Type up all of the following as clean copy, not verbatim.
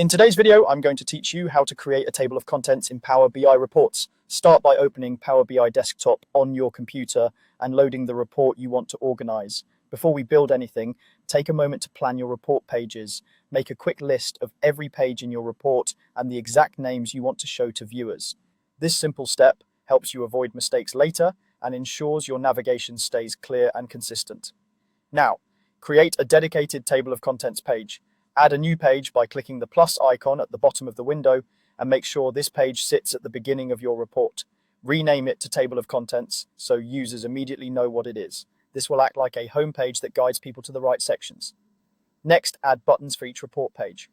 In today's video, I'm going to teach you how to create a table of contents in Power BI reports. Start by opening Power BI Desktop on your computer and loading the report you want to organize. Before we build anything, take a moment to plan your report pages. Make a quick list of every page in your report and the exact names you want to show to viewers. This simple step helps you avoid mistakes later and ensures your navigation stays clear and consistent. Now, create a dedicated table of contents page. Add a new page by clicking the plus icon at the bottom of the window and make sure this page sits at the beginning of your report. Rename it to Table of Contents so users immediately know what it is. This will act like a home page that guides people to the right sections. Next, add buttons for each report page.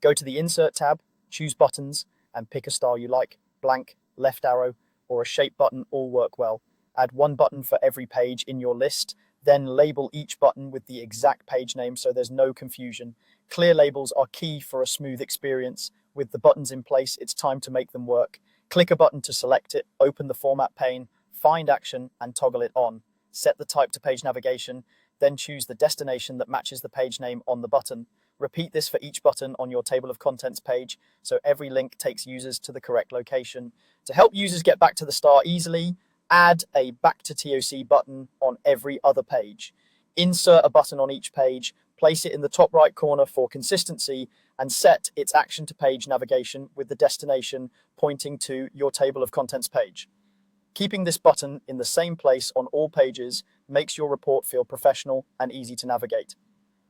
Go to the Insert tab, choose Buttons, and pick a style you like. Blank, left arrow, or a shape button all work well. Add one button for every page in your list, then label each button with the exact page name so there's no confusion. Clear labels are key for a smooth experience. With the buttons in place, it's time to make them work. Click a button to select it, open the format pane, find action, and toggle it on. Set the type to page navigation, then choose the destination that matches the page name on the button. Repeat this for each button on your table of contents page, so every link takes users to the correct location. To help users get back to the start easily, add a Back to TOC button on every other page. Insert a button on each page, place it in the top right corner for consistency, and set its action to page navigation with the destination pointing to your table of contents page. Keeping this button in the same place on all pages makes your report feel professional and easy to navigate.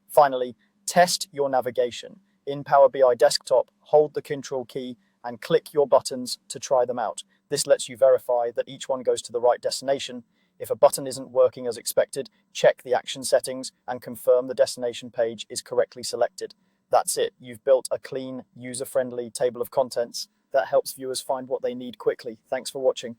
Finally, test your navigation. In Power BI Desktop, hold the Control key and click your buttons to try them out. This lets you verify that each one goes to the right destination. If a button isn't working as expected, check the action settings and confirm the destination page is correctly selected. That's it. You've built a clean, user-friendly table of contents that helps viewers find what they need quickly. Thanks for watching.